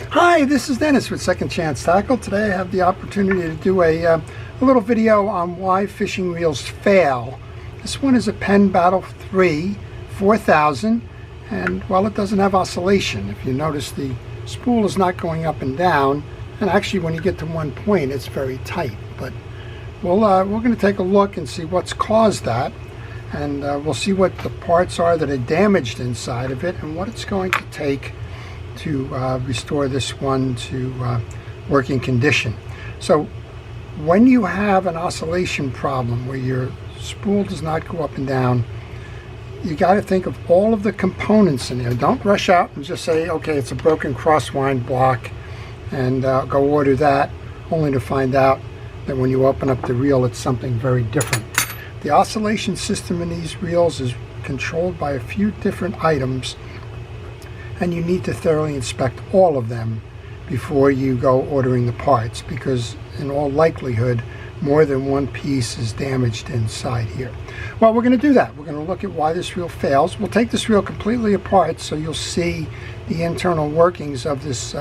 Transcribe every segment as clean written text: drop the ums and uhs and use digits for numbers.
Hi, this is Dennis with Second Chance Tackle. Today I have the opportunity to do a little video on why fishing reels fail. This one is a Penn Battle III 4000, and well, it doesn't have oscillation. If you notice, the spool is not going up and down, and actually when you get to one point it's very tight. But we're going to take a look and see what's caused that, and we'll see what the parts are that are damaged inside of it and what it's going to take to restore this one to working condition. So when you have an oscillation problem where your spool does not go up and down, you got to think of all of the components in there. Don't rush out and just say, okay, it's a broken crosswind block, and go order that, only to find out that when you open up the reel it's something very different. The oscillation system in these reels is controlled by a few different items, and you need to thoroughly inspect all of them before you go ordering the parts, because in all likelihood more than one piece is damaged inside here. Well, we're going to do that. We're going to look at why this reel fails. We'll take this reel completely apart so you'll see the internal workings of this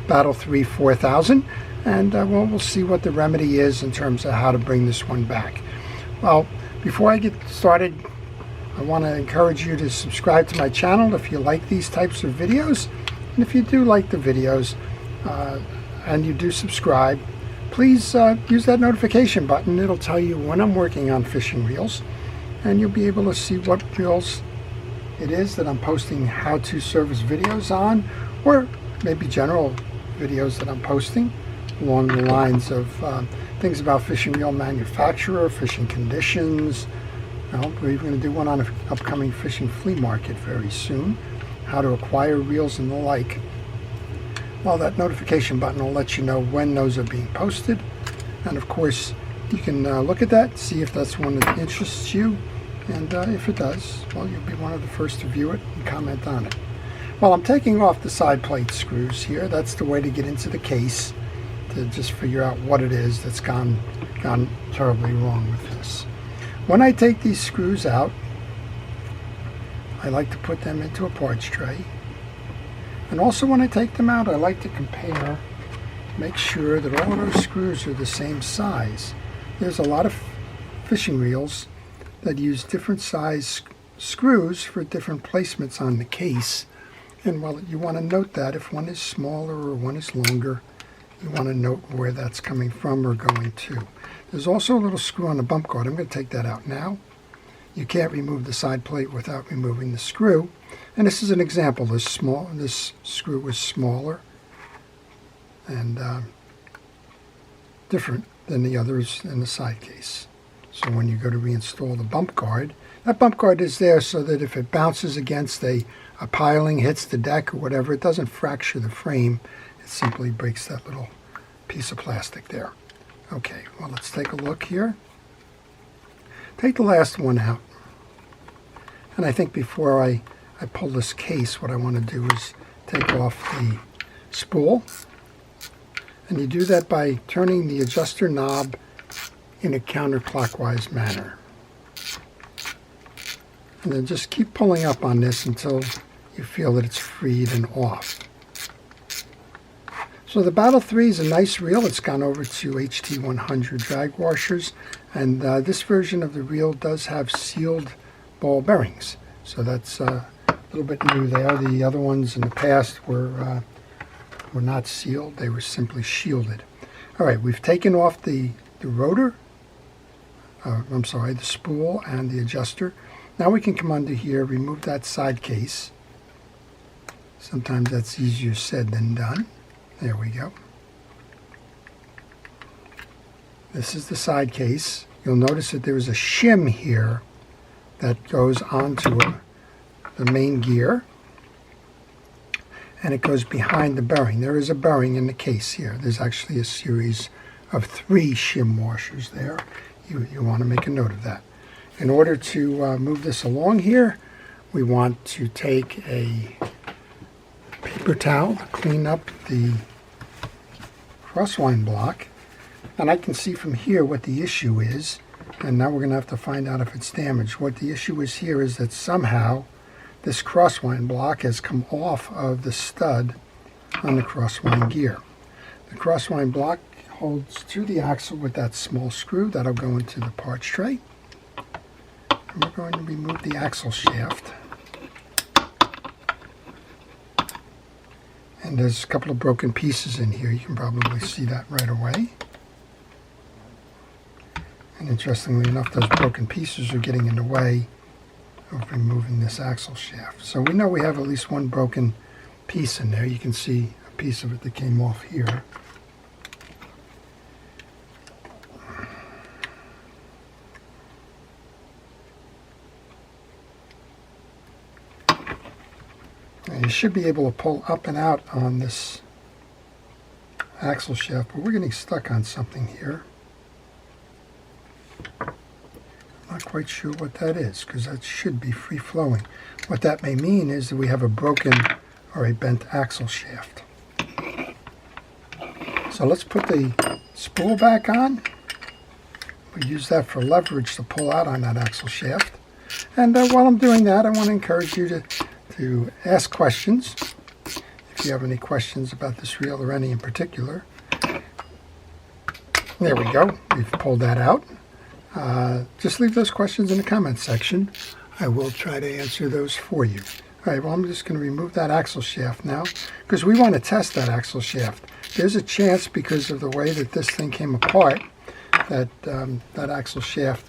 Battle III 4000, and we'll see what the remedy is in terms of how to bring this one back. Well, before I get started, I want to encourage you to subscribe to my channel if you like these types of videos. And if you do like the videos and you do subscribe, please use that notification button. It'll tell you when I'm working on fishing reels, and you'll be able to see what reels it is that I'm posting how-to service videos on, or maybe general videos that I'm posting along the lines of things about fishing reel manufacturer, fishing conditions. Well, we're even going to do one on an upcoming fishing flea market very soon, how to acquire reels and the like. Well, that notification button will let you know when those are being posted, and of course you can look at that, see if that's one that interests you, and if it does, well, you'll be one of the first to view it and comment on it. Well, I'm taking off the side plate screws here. That's the way to get into the case, to just figure out what it is that's gone terribly wrong with this. When I take these screws out, I like to put them into a parts tray. And also when I take them out, I like to compare, make sure that all of those screws are the same size. There's a lot of fishing reels that use different size screws for different placements on the case. And well, you want to note that if one is smaller or one is longer, you want to note where that's coming from or going to. There's also a little screw on the bump guard. I'm going to take that out now. You can't remove the side plate without removing the screw. And this is an example. This screw was smaller and different than the others in the side case. So when you go to reinstall the bump guard, that bump guard is there so that if it bounces against a piling, hits the deck or whatever, it doesn't fracture the frame. It simply breaks that little piece of plastic there. Okay, well, let's take a look here. Take the last one out. And I think before I pull this case, what I want to do is take off the spool. And you do that by turning the adjuster knob in a counterclockwise manner. And then just keep pulling up on this until you feel that it's freed and off. So the Battle III is a nice reel. It's gone over to HT100 drag washers, and this version of the reel does have sealed ball bearings. So that's a little bit new there. The other ones in the past were not sealed. They were simply shielded. All right, we've taken off the rotor, the spool and the adjuster. Now we can come under here, remove that side case. Sometimes that's easier said than done. There we go. This is the side case. You'll notice that there is a shim here that goes onto the main gear, and it goes behind the bearing. There is a bearing in the case here. There's actually a series of 3 shim washers there. You want to make a note of that. In order to move this along here, we want to take a paper towel, clean up the crosswind block, and I can see from here what the issue is, and now we're going to have to find out if it's damaged. What the issue is here is that somehow this crosswind block has come off of the stud on the crosswind gear. The crosswind block holds to the axle with that small screw that'll go into the parts tray. And we're going to remove the axle shaft. And there's a couple of broken pieces in here. You can probably see that right away. And interestingly enough, those broken pieces are getting in the way of removing this axle shaft. So we know we have at least one broken piece in there. You can see a piece of it that came off here. And you should be able to pull up and out on this axle shaft, but we're getting stuck on something here. Not quite sure what that is, because that should be free flowing. What that may mean is that we have a broken or a bent axle shaft. So let's put the spool back on. We use that for leverage to pull out on that axle shaft. And while I'm doing that, I want to encourage you to ask questions. If you have any questions about this reel or any in particular. There we go. We've pulled that out. Just leave those questions in the comments section. I will try to answer those for you. All right, well, I'm just going to remove that axle shaft now because we want to test that axle shaft. There's a chance, because of the way that this thing came apart, that that axle shaft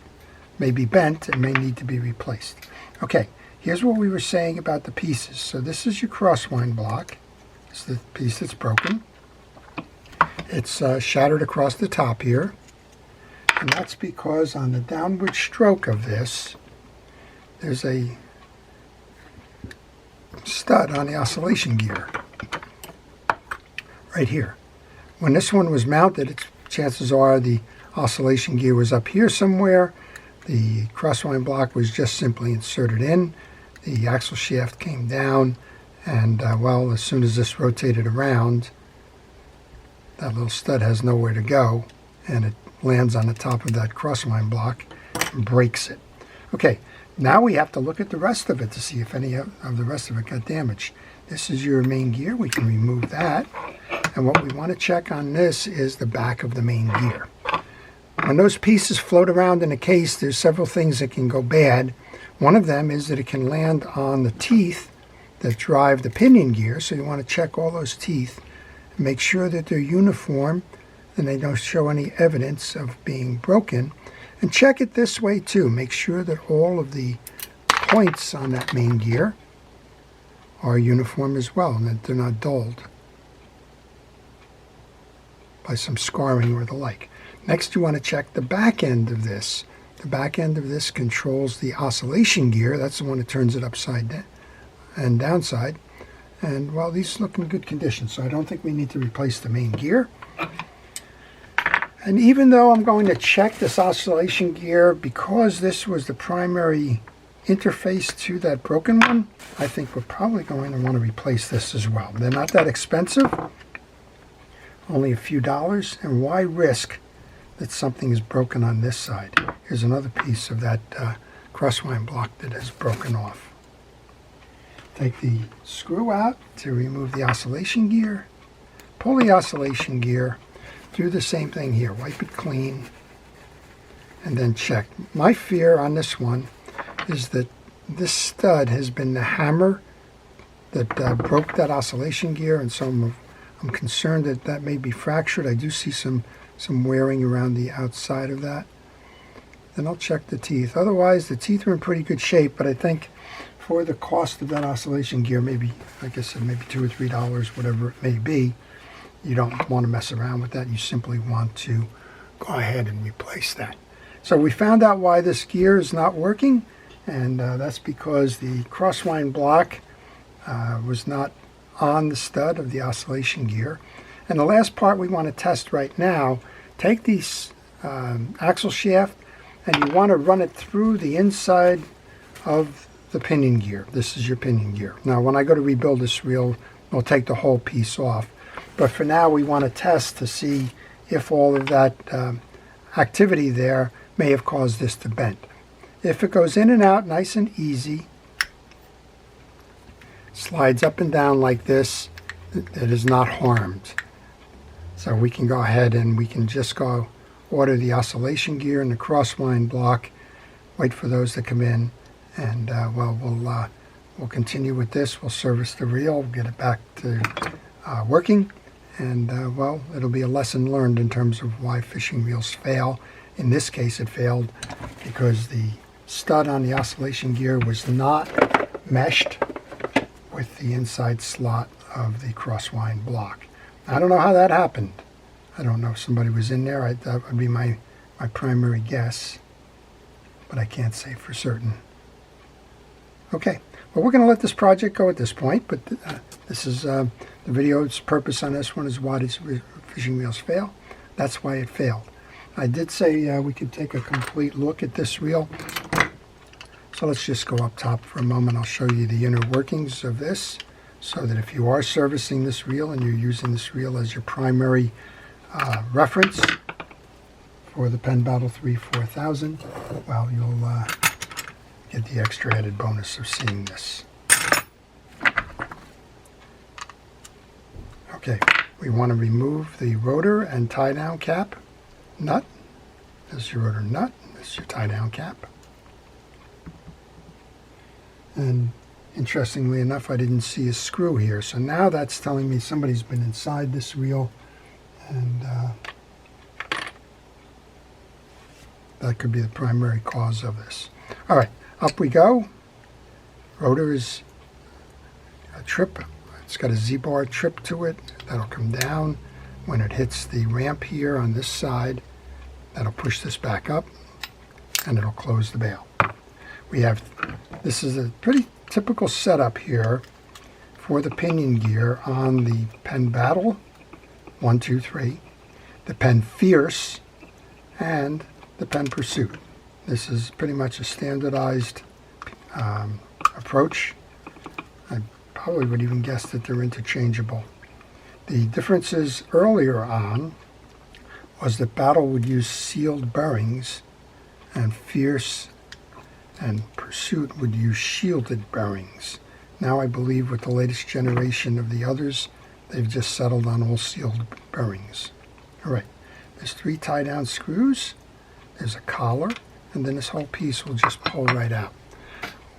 may be bent and may need to be replaced. Okay, here's what we were saying about the pieces. So this is your crosswind block. It's the piece that's broken. It's shattered across the top here. And that's because on the downward stroke of this, there's a stud on the oscillation gear right here. When this one was mounted, chances are the oscillation gear was up here somewhere. The crosswind block was just simply inserted in. The axle shaft came down, and well, as soon as this rotated around, that little stud has nowhere to go, and it lands on the top of that crosswind block and breaks it. Okay, now we have to look at the rest of it to see if any of the rest of it got damaged. This is your main gear. We can remove that. And what we want to check on this is the back of the main gear. When those pieces float around in a case, there's several things that can go bad. One of them is that it can land on the teeth that drive the pinion gear. So you want to check all those teeth and make sure that they're uniform and they don't show any evidence of being broken. And check it this way too. Make sure that all of the points on that main gear are uniform as well, and that they're not dulled by some scarring or the like. Next, you want to check the back end of this. The back end of this controls the oscillation gear. That's the one that turns it upside down and downside. And well, these look in good condition, so I don't think we need to replace the main gear. And even though I'm going to check this oscillation gear, because this was the primary interface to that broken one, I think we're probably going to want to replace this as well. They're not that expensive, only a few dollars, and why risk that something is broken on this side? Here's another piece of that crosswind block that is broken off. Take the screw out to remove the oscillation gear, pull the oscillation gear, do the same thing here, wipe it clean, and then check. My fear on this one is that this stud has been the hammer that broke that oscillation gear, and so I'm concerned that that may be fractured. I do see some wearing around the outside of that. Then I'll check the teeth. Otherwise, the teeth are in pretty good shape, but I think for the cost of that oscillation gear, maybe, like I said, maybe $2 or $3, whatever it may be, you don't want to mess around with that. You simply want to go ahead and replace that. So we found out why this gear is not working, and that's because the crosswind block was not on the stud of the oscillation gear. And the last part we want to test right now, take the axle shaft and you want to run it through the inside of the pinion gear. This is your pinion gear. Now when I go to rebuild this reel, I'll take the whole piece off. But for now we want to test to see if all of that activity there may have caused this to bend. If it goes in and out nice and easy, slides up and down like this, it is not harmed. So we can go ahead and we can just go order the oscillation gear and the crosswind block, wait for those to come in, and we'll continue with this. We'll service the reel, get it back to working, and it'll be a lesson learned in terms of why fishing reels fail. In this case, it failed because the stud on the oscillation gear was not meshed with the inside slot of the crosswind block. I don't know how that happened. I don't know if somebody was in there. That would be my primary guess, but I can't say for certain. Okay, well, we're going to let this project go at this point, but this is the video's purpose on this one is why these fishing reels fail. That's why it failed. I did say we could take a complete look at this reel. So let's just go up top for a moment. I'll show you the inner workings of this so that if you are servicing this reel and you're using this reel as your primary reference for the Penn Battle III 4000, well, you'll get the extra added bonus of seeing this. Okay, we want to remove the rotor and tie-down cap nut. This is your rotor nut. This is your tie-down cap. And interestingly enough, I didn't see a screw here. So now that's telling me somebody's been inside this reel, and that could be the primary cause of this. All right, up we go. Rotor is a trip. It's got a Z-bar trip to it. That'll come down. When it hits the ramp here on this side, that'll push this back up, and it'll close the bail. This is a pretty typical setup here for the pinion gear on the Penn Battle 1, 2, 3, the Penn Fierce, and the Penn Pursuit. This is pretty much a standardized approach. I probably would even guess that they're interchangeable. The differences earlier on was that Battle would use sealed bearings and Fierce and Pursuit would use shielded bearings. Now I believe with the latest generation of the others, they've just settled on all sealed bearings. All right, there's 3 tie-down screws, there's a collar, and then this whole piece will just pull right out.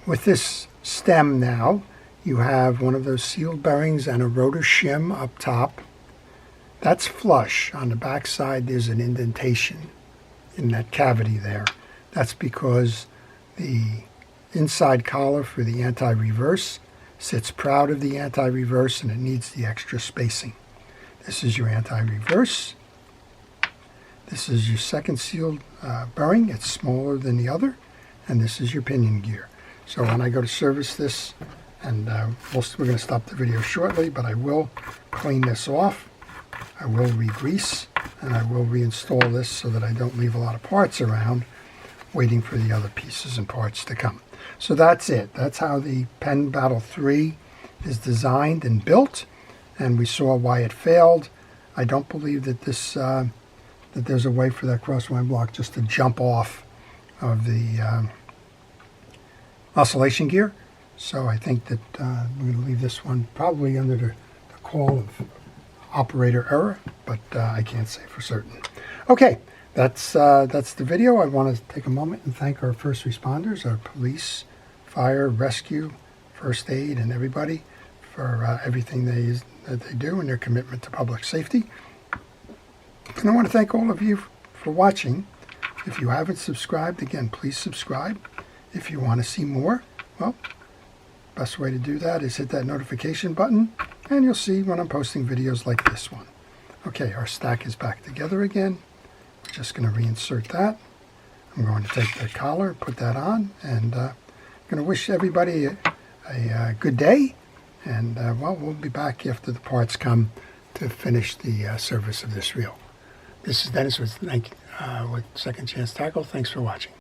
With this stem now, you have one of those sealed bearings and a rotor shim up top. That's flush. On the back side, there's an indentation in that cavity there. That's because the inside collar for the anti-reverse sits proud of the anti-reverse, and it needs the extra spacing. This is your anti-reverse. This is your second sealed bearing. It's smaller than the other. And this is your pinion gear. So when I go to service this, and we're going to stop the video shortly, but I will clean this off. I will re-grease, and I will reinstall this so that I don't leave a lot of parts around waiting for the other pieces and parts to come. So that's it. That's how the Penn Battle III is designed and built, and we saw why it failed. I don't believe that this that there's a way for that crosswind block just to jump off of the oscillation gear. So I think that we're going to leave this one probably under the call of operator error, but I can't say for certain. Okay. That's the video. I want to take a moment and thank our first responders, our police, fire, rescue, first aid, and everybody for everything that they do and their commitment to public safety. And I want to thank all of you for watching. If you haven't subscribed, again, please subscribe. If you want to see more, well, best way to do that is hit that notification button, and you'll see when I'm posting videos like this one. Okay, our stack is back together again. Just going to reinsert that. I'm going to take the collar, put that on, and I'm going to wish everybody a good day. And we'll be back after the parts come to finish the service of this reel. This is Dennis with Second Chance Tackle. Thanks for watching.